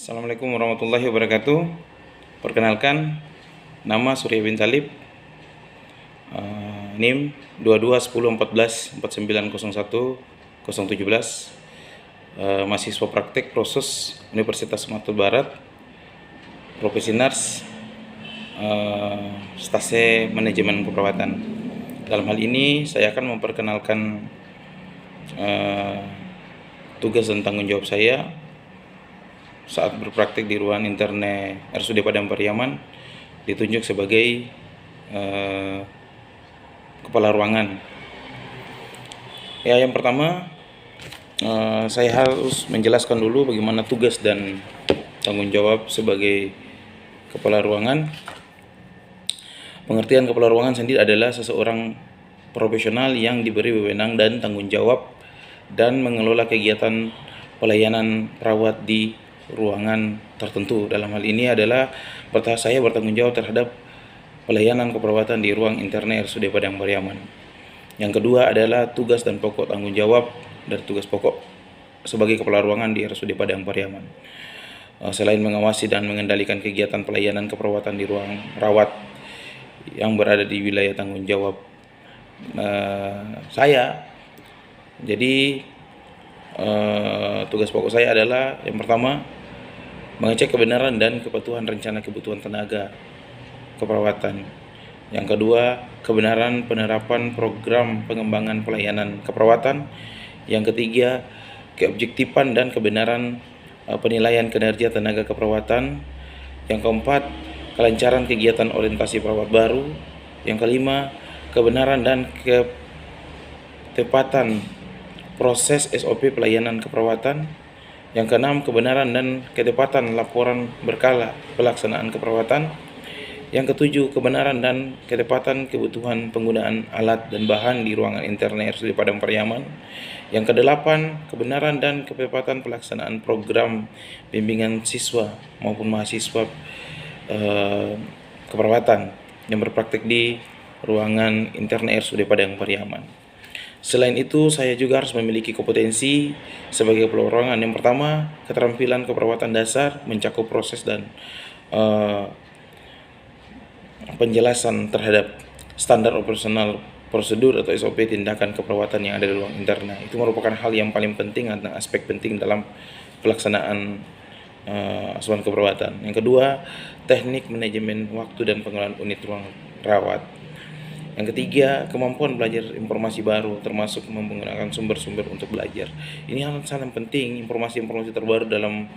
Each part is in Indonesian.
Assalamualaikum warahmatullahi wabarakatuh. Perkenalkan, nama Surya bin Talib, NIM 2210144901 mahasiswa praktek proses Universitas Sumatera Barat, profesi nars, stase manajemen keperawatan. Dalam hal ini saya akan memperkenalkan tugas dan tanggung jawab saya saat berpraktik di ruangan interne RSUD Padang Pariaman, ditunjuk sebagai kepala ruangan. Ya, yang pertama saya harus menjelaskan dulu bagaimana tugas dan tanggung jawab sebagai kepala ruangan. Pengertian kepala ruangan sendiri adalah seseorang profesional yang diberi wewenang dan tanggung jawab dan mengelola kegiatan pelayanan perawat di ruangan tertentu. Dalam hal ini adalah saya bertanggung jawab terhadap pelayanan keperawatan di ruang interne RSUD Padang Pariaman. Yang kedua adalah tugas dan pokok tanggung jawab dari tugas pokok sebagai kepala ruangan di RSUD Padang Pariaman. Selain mengawasi dan mengendalikan kegiatan pelayanan keperawatan di ruang rawat yang berada di wilayah tanggung jawab saya, jadi tugas pokok saya adalah yang pertama, mengecek kebenaran dan kepatuhan rencana kebutuhan tenaga keperawatan. Yang kedua, kebenaran penerapan program pengembangan pelayanan keperawatan. Yang ketiga, keobjektifan dan kebenaran penilaian kinerja tenaga keperawatan. Yang keempat, kelancaran kegiatan orientasi perawat baru. Yang kelima, kebenaran dan ketepatan proses SOP pelayanan keperawatan. Yang keenam, kebenaran dan ketepatan laporan berkala pelaksanaan keperawatan. Yang ketujuh, kebenaran dan ketepatan kebutuhan penggunaan alat dan bahan di ruangan interne RSUD Padang Pariaman. Yang kedelapan, kebenaran dan ketepatan pelaksanaan program bimbingan siswa maupun mahasiswa keperawatan yang berpraktik di ruangan interne RSUD Padang Pariaman. Selain itu, saya juga harus memiliki kompetensi sebagai kepala ruangan. Yang pertama, keterampilan keperawatan dasar mencakup proses dan penjelasan terhadap standar operasional prosedur atau SOP tindakan keperawatan yang ada di ruang interna. Itu merupakan hal yang paling penting dan aspek penting dalam pelaksanaan asuhan keperawatan. Yang kedua, teknik manajemen waktu dan pengelolaan unit ruang rawat. Yang ketiga, kemampuan belajar informasi baru, termasuk menggunakan sumber-sumber untuk belajar. Ini hal sangat penting. Informasi-informasi terbaru dalam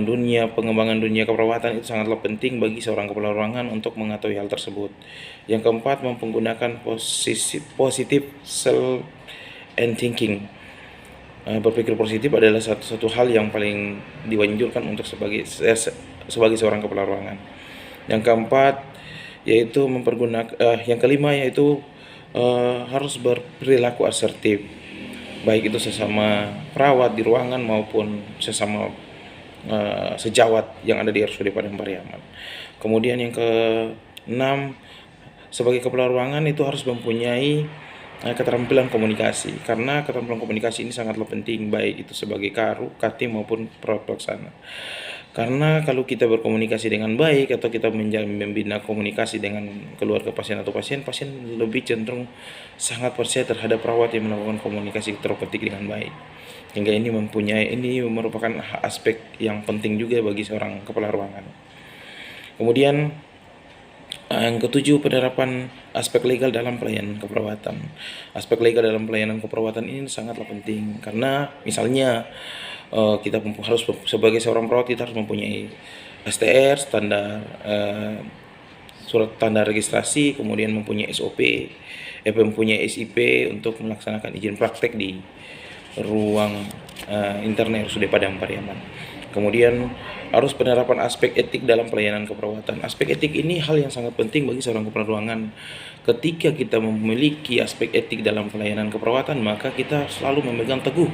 dunia pengembangan dunia keperawatan itu sangatlah penting bagi seorang kepala ruangan untuk mengetahui hal tersebut. Yang keempat, menggunakan positif self and thinking. Berpikir positif adalah satu hal yang paling dianjurkan untuk sebagai seorang kepala ruangan. Yang keempat, yaitu yang kelima yaitu harus berperilaku asertif, baik itu sesama perawat di ruangan maupun sesama sejawat yang ada di RSUD Padang Pariaman. Kemudian yang keenam, sebagai kepala ruangan itu harus mempunyai keterampilan komunikasi, karena keterampilan komunikasi ini sangatlah penting baik itu sebagai katim maupun perawat pelaksana. Karena kalau kita berkomunikasi dengan baik atau kita membina komunikasi dengan keluarga pasien atau pasien lebih cenderung sangat percaya terhadap perawat yang melakukan komunikasi terapeutik dengan baik. Hingga ini merupakan aspek yang penting juga bagi seorang kepala ruangan. Kemudian yang ketujuh, penerapan aspek legal dalam pelayanan keperawatan. Aspek legal dalam pelayanan keperawatan ini sangatlah penting karena misalnya kita harus sebagai seorang perawat kita harus mempunyai STR standar surat tanda registrasi, kemudian mempunyai SOP, mempunyai SIP untuk melaksanakan izin praktek di ruang interne RSUD Padang Pariaman. Kemudian harus penerapan aspek etik dalam pelayanan keperawatan. Aspek etik ini hal yang sangat penting bagi seorang kepala ruangan. Ketika kita memiliki aspek etik dalam pelayanan keperawatan, maka kita selalu memegang teguh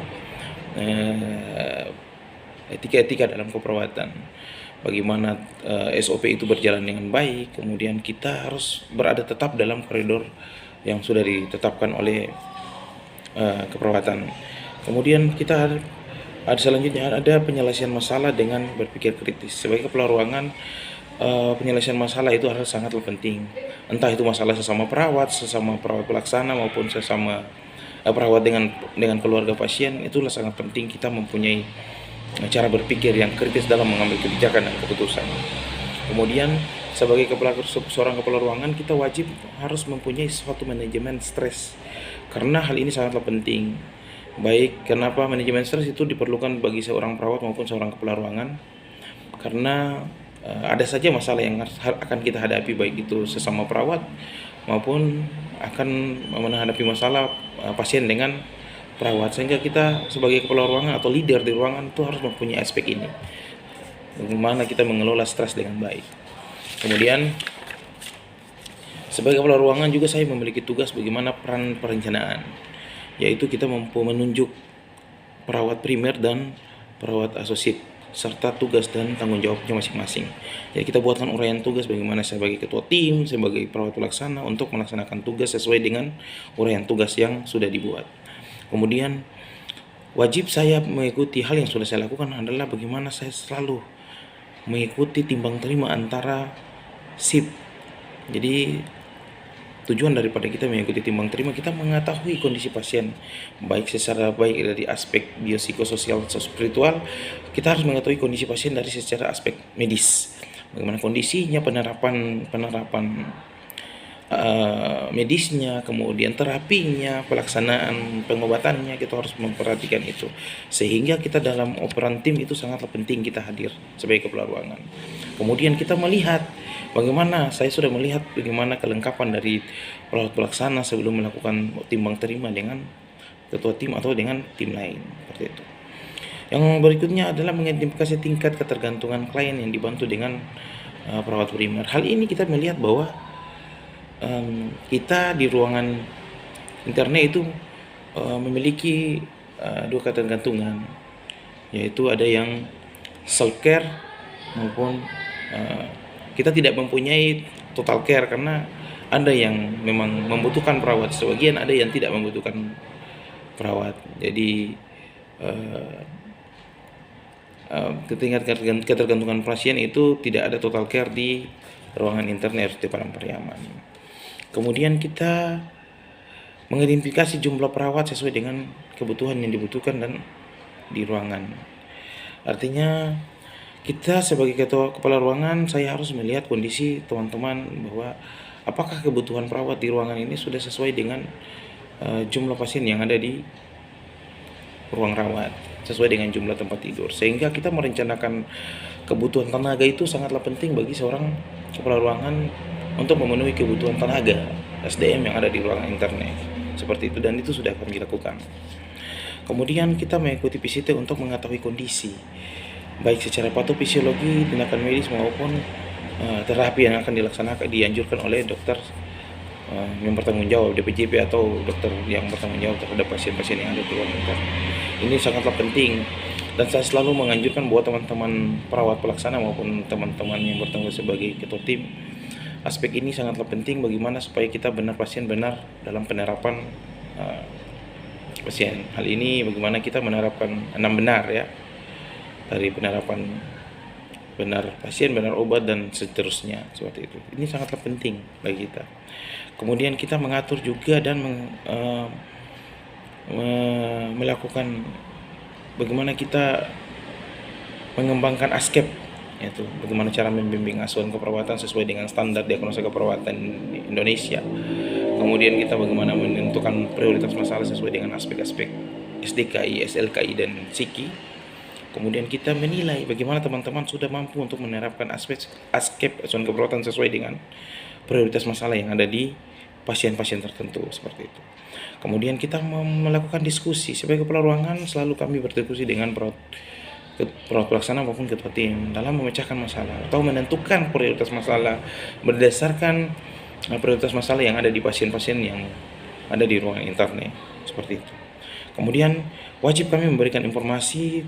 etika-etika dalam keperawatan. Bagaimana SOP itu berjalan dengan baik, kemudian kita harus berada tetap dalam koridor yang sudah ditetapkan oleh keperawatan. Kemudian kita Ada selanjutnya ada penyelesaian masalah dengan berpikir kritis. Sebagai kepala ruangan, penyelesaian masalah itu harus sangatlah penting. Entah itu masalah sesama perawat pelaksana maupun sesama perawat dengan keluarga pasien, itulah sangat penting kita mempunyai cara berpikir yang kritis dalam mengambil kebijakan dan keputusan. Kemudian sebagai seorang kepala ruangan, kita wajib harus mempunyai suatu manajemen stres, karena hal ini sangatlah penting. Baik, kenapa manajemen stres itu diperlukan bagi seorang perawat maupun seorang kepala ruangan? Karena ada saja masalah yang akan kita hadapi, baik itu sesama perawat maupun akan menghadapi masalah pasien dengan perawat, sehingga kita sebagai kepala ruangan atau leader di ruangan itu harus mempunyai aspek ini, bagaimana kita mengelola stres dengan baik. Kemudian sebagai kepala ruangan juga saya memiliki tugas bagaimana peran perencanaan, yaitu kita mampu menunjuk perawat primer dan perawat asosiat serta tugas dan tanggung jawabnya masing-masing. Jadi kita buatkan uraian tugas bagaimana sebagai ketua tim, sebagai perawat pelaksana untuk melaksanakan tugas sesuai dengan uraian tugas yang sudah dibuat. Kemudian wajib saya mengikuti hal yang sudah saya lakukan adalah bagaimana saya selalu mengikuti timbang terima antara shift. Jadi tujuan daripada kita mengikuti timbang terima, kita mengetahui kondisi pasien baik dari aspek biopsikososial atau spiritual. Kita harus mengetahui kondisi pasien dari secara aspek medis, bagaimana kondisinya, penerapan medisnya, kemudian terapinya, pelaksanaan pengobatannya, kita harus memperhatikan itu, sehingga kita dalam operan tim itu sangatlah penting kita hadir sebagai kepala ruangan. Kemudian kita melihat saya sudah melihat bagaimana kelengkapan dari perawat pelaksana sebelum melakukan timbang terima dengan ketua tim atau dengan tim lain, seperti itu. Yang berikutnya adalah mengidentifikasi tingkat ketergantungan klien yang dibantu dengan perawat primer. Hal ini kita melihat bahwa kita di ruangan internet itu memiliki dua ketergantungan, yaitu ada yang self care maupun kita tidak mempunyai total care, karena ada yang memang membutuhkan perawat sebagian, ada yang tidak membutuhkan perawat. Jadi tingkat ketergantungan pasien itu tidak ada total care di ruangan internet RT Padang Pariaman. Kemudian kita mengidentifikasi jumlah perawat sesuai dengan kebutuhan yang dibutuhkan dan di ruangan. Artinya kita sebagai kepala ruangan, saya harus melihat kondisi teman-teman bahwa apakah kebutuhan perawat di ruangan ini sudah sesuai dengan jumlah pasien yang ada di ruang rawat, sesuai dengan jumlah tempat tidur, sehingga kita merencanakan kebutuhan tenaga itu sangatlah penting bagi seorang kepala ruangan untuk memenuhi kebutuhan tenaga SDM yang ada di ruangan internet, seperti itu, dan itu sudah kami lakukan. Kemudian kita mengikuti PCT untuk mengetahui kondisi baik secara patofisiologi, tindakan medis maupun terapi yang akan dianjurkan oleh dokter yang bertanggung jawab, DPJP atau dokter yang bertanggung jawab terhadap pasien-pasien yang ada di ruangan internet. Ini sangatlah penting, dan saya selalu menganjurkan buat teman-teman perawat pelaksana maupun teman-teman yang bertanggung sebagai ketua tim, aspek ini sangatlah penting bagaimana supaya kita pasien benar dalam penerapan pasien. Hal ini bagaimana kita menerapkan 6 benar ya, dari penerapan benar pasien, benar obat, dan seterusnya, seperti itu. Ini sangatlah penting bagi kita. Kemudian kita mengatur juga dan melakukan bagaimana kita mengembangkan ASKEP, yaitu bagaimana cara membimbing asuhan keperawatan sesuai dengan standar diagnosa keperawatan Indonesia. Kemudian kita bagaimana menentukan prioritas masalah sesuai dengan aspek-aspek SDKI, SLKI, dan SIKI. Kemudian kita menilai bagaimana teman-teman sudah mampu untuk menerapkan aspek ASKEP, asuhan keperawatan, sesuai dengan prioritas masalah yang ada di pasien-pasien tertentu, seperti itu. Kemudian kita melakukan diskusi. Sebagai kepala ruangan selalu kami berdiskusi dengan perawat pelaksana maupun ketua tim dalam memecahkan masalah atau menentukan prioritas masalah berdasarkan prioritas masalah yang ada di pasien-pasien yang ada di ruangan internet, seperti itu. Kemudian wajib kami memberikan informasi.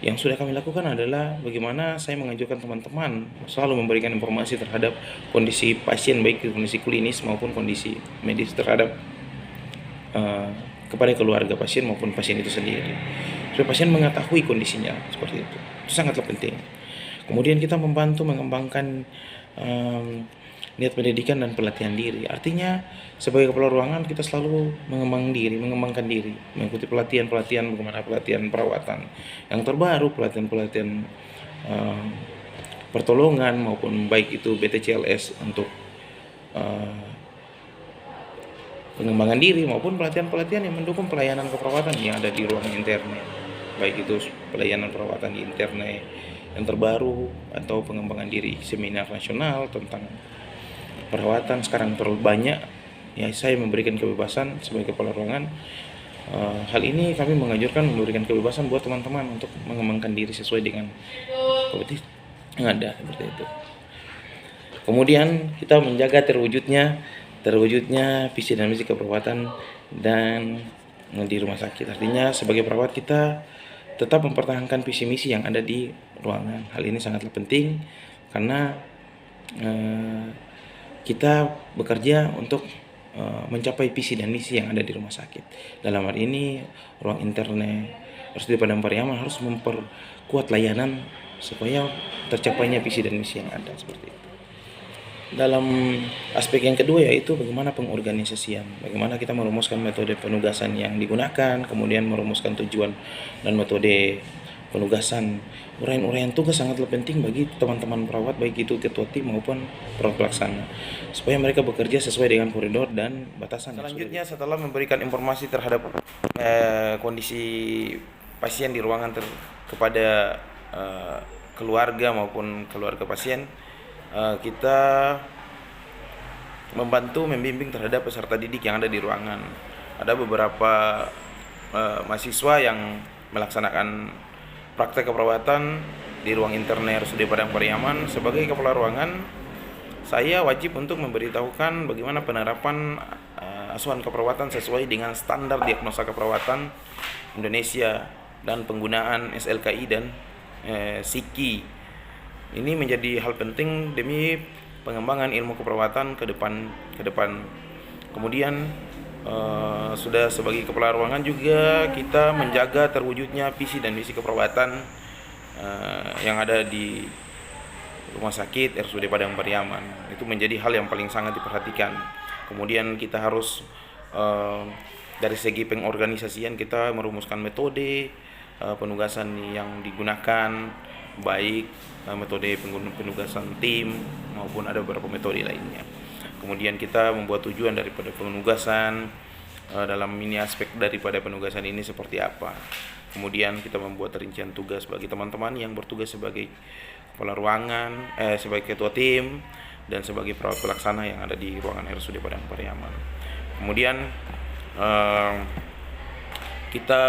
Yang sudah kami lakukan adalah bagaimana saya menganjurkan teman-teman selalu memberikan informasi terhadap kondisi pasien, baik kondisi klinis maupun kondisi medis terhadap kepada keluarga pasien maupun pasien itu sendiri. supaya pasien mengetahui kondisinya seperti itu. Itu sangatlah penting. Kemudian kita membantu mengembangkan niat pendidikan dan pelatihan diri. Artinya sebagai kepala ruangan kita selalu mengembangkan diri, mengikuti pelatihan-pelatihan, bagaimana pelatihan perawatan yang terbaru, pelatihan-pelatihan pertolongan maupun baik itu BTCLS untuk pengembangan diri maupun pelatihan-pelatihan yang mendukung pelayanan keperawatan yang ada di ruangan interne, baik itu pelayanan perawatan di interne yang terbaru atau pengembangan diri, seminar nasional tentang perawatan sekarang terlalu banyak. Ya, saya memberikan kebebasan sebagai kepala ruangan. Hal ini kami menganjurkan memberikan kebebasan buat teman-teman untuk mengembangkan diri sesuai dengan kompetisi yang ada seperti itu. Kemudian kita menjaga terwujudnya visi dan misi keperawatan dan di rumah sakit. Artinya sebagai perawat kita tetap mempertahankan visi misi yang ada di ruangan. Hal ini sangatlah penting karena kita bekerja untuk mencapai visi dan misi yang ada di rumah sakit. Dalam hal ini ruang interne RSUD Padang Pariaman harus memperkuat layanan supaya tercapainya visi dan misi yang ada seperti itu. Dalam aspek yang kedua yaitu bagaimana pengorganisasian, bagaimana kita merumuskan metode penugasan yang digunakan, kemudian merumuskan tujuan dan metode penugasan. Uraian-uraian tugas sangatlah penting bagi teman-teman perawat, baik itu ketua tim maupun perawat pelaksana, supaya mereka bekerja sesuai dengan koridor dan batasan. Selanjutnya setelah memberikan informasi terhadap kondisi pasien di ruangan kepada keluarga maupun keluarga pasien, kita membantu membimbing terhadap peserta didik yang ada di ruangan. Ada beberapa mahasiswa yang melaksanakan praktek keperawatan di ruang interne RSUD Padang Pariaman. Sebagai kepala ruangan, saya wajib untuk memberitahukan bagaimana penerapan asuhan keperawatan sesuai dengan standar diagnosa keperawatan Indonesia dan penggunaan SLKI dan SIKI. Ini menjadi hal penting demi pengembangan ilmu keperawatan ke depan. Kemudian sudah sebagai kepala ruangan juga kita menjaga terwujudnya visi dan misi keperawatan yang ada di rumah sakit RSUD Padang Pariaman. Itu menjadi hal yang paling sangat diperhatikan. Kemudian kita harus dari segi pengorganisasian kita merumuskan metode penugasan yang digunakan, baik metode penugasan tim maupun ada beberapa metode lainnya. Kemudian kita membuat tujuan daripada penugasan, dalam ini aspek daripada penugasan ini seperti apa. Kemudian kita membuat rincian tugas bagi teman-teman yang bertugas sebagai kepala ruangan, sebagai ketua tim dan sebagai perawat pelaksana yang ada di ruangan RSUD Padang Pariaman. Kemudian kita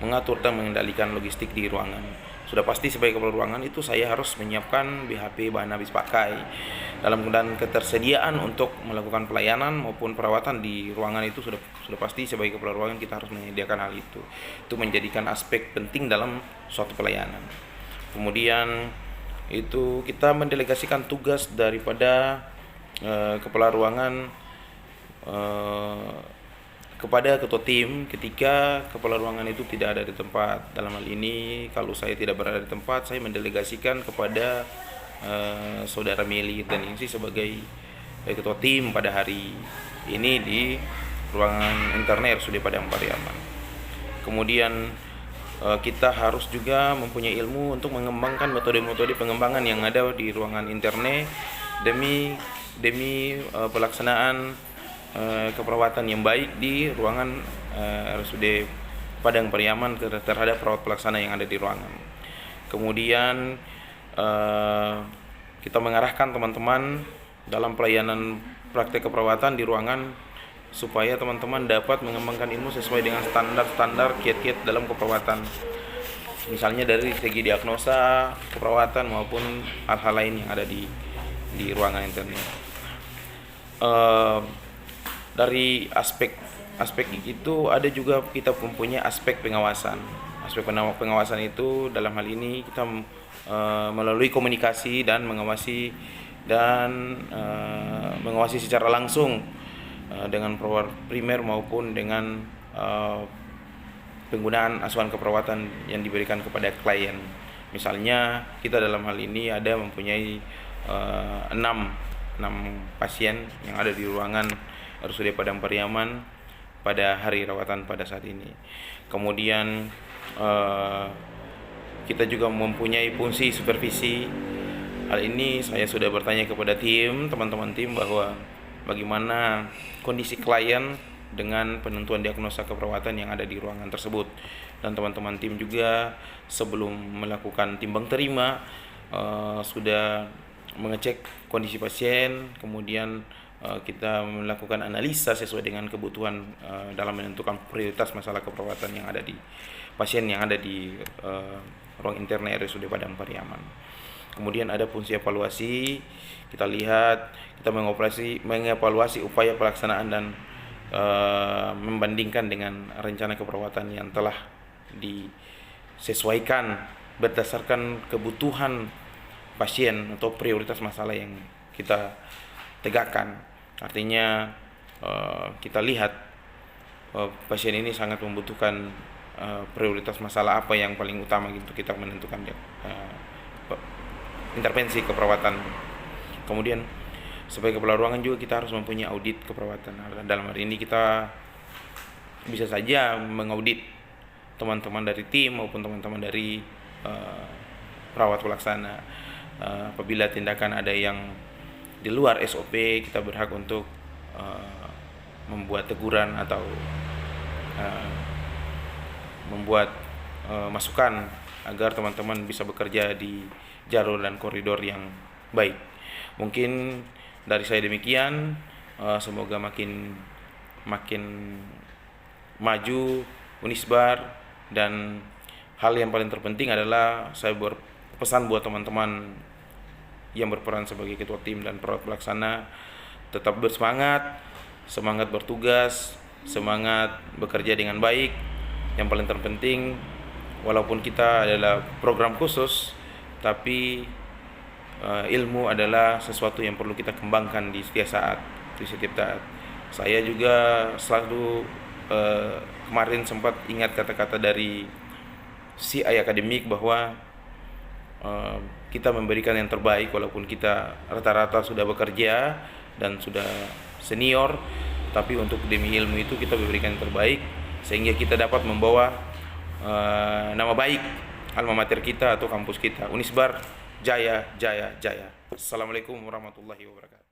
mengatur dan mengendalikan logistik di ruangan. Sudah pasti sebagai kepala ruangan itu saya harus menyiapkan BHP bahan habis pakai. Dalam keadaan ketersediaan untuk melakukan pelayanan maupun perawatan di ruangan itu sudah pasti sebagai kepala ruangan kita harus menyediakan hal itu. Itu menjadikan aspek penting dalam suatu pelayanan. Kemudian itu kita mendelegasikan tugas daripada kepala ruangan kepada ketua tim ketika kepala ruangan itu tidak ada di tempat. Dalam hal ini kalau saya tidak berada di tempat, saya mendelegasikan kepada saudara Meli dan Ingsi sebagai ketua tim pada hari ini di ruangan interne RSUD Padang Pariaman. Kemudian kita harus juga mempunyai ilmu untuk mengembangkan metode-metode pengembangan yang ada di ruangan interne demi pelaksanaan keperawatan yang baik di ruangan RSUD Padang Pariaman terhadap perawat pelaksana yang ada di ruangan. Kemudian kita mengarahkan teman-teman dalam pelayanan praktek keperawatan di ruangan supaya teman-teman dapat mengembangkan ilmu sesuai dengan standar-standar kiat-kiat dalam keperawatan. Misalnya dari segi diagnosa keperawatan maupun hal-hal lain yang ada di ruangan interne. Dari aspek itu ada juga kita mempunyai aspek pengawasan. Aspek pengawasan itu dalam hal ini kita melalui komunikasi dan mengawasi secara langsung dengan perawat primer maupun dengan penggunaan asuhan keperawatan yang diberikan kepada klien. Misalnya kita dalam hal ini ada mempunyai 6 pasien yang ada di ruangan RSUD Padang Pariaman pada hari rawatan pada saat ini. Kemudian kita juga mempunyai fungsi supervisi. Hal ini saya sudah bertanya kepada teman-teman tim bahwa bagaimana kondisi klien dengan penentuan diagnosa keperawatan yang ada di ruangan tersebut. Dan teman-teman tim juga sebelum melakukan timbang terima sudah mengecek kondisi pasien, kemudian kita melakukan analisa sesuai dengan kebutuhan dalam menentukan prioritas masalah keperawatan yang ada di pasien yang ada di ruang interna RSUD Padang Pariaman. Kemudian ada fungsi evaluasi, kita lihat, kita mengevaluasi upaya pelaksanaan dan membandingkan dengan rencana keperawatan yang telah disesuaikan berdasarkan kebutuhan pasien atau prioritas masalah yang kita tegakkan. Artinya kita lihat pasien ini sangat membutuhkan prioritas masalah apa yang paling utama gitu kita menentukan intervensi keperawatan. Kemudian sebagai kepala ruangan juga kita harus mempunyai audit keperawatan. Dalam hari ini kita bisa saja mengaudit teman-teman dari tim maupun teman-teman dari perawat pelaksana. Apabila tindakan ada yang di luar SOP, kita berhak untuk membuat teguran atau membuat masukan agar teman-teman bisa bekerja di jalur dan koridor yang baik. Mungkin dari saya demikian, semoga makin maju Unisbar, dan hal yang paling terpenting adalah saya berpesan buat teman-teman yang berperan sebagai ketua tim dan perawat pelaksana, tetap semangat bertugas, semangat bekerja dengan baik. Yang paling terpenting, walaupun kita adalah program khusus, tapi ilmu adalah sesuatu yang perlu kita kembangkan di setiap saat. Saya juga selalu kemarin sempat ingat kata-kata dari CI akademik bahwa kita memberikan yang terbaik walaupun kita rata-rata sudah bekerja dan sudah senior, tapi untuk demi ilmu itu kita berikan yang terbaik sehingga kita dapat membawa nama baik alma mater kita atau kampus kita, Unisbar Jaya Jaya Jaya. Assalamualaikum warahmatullahi wabarakatuh.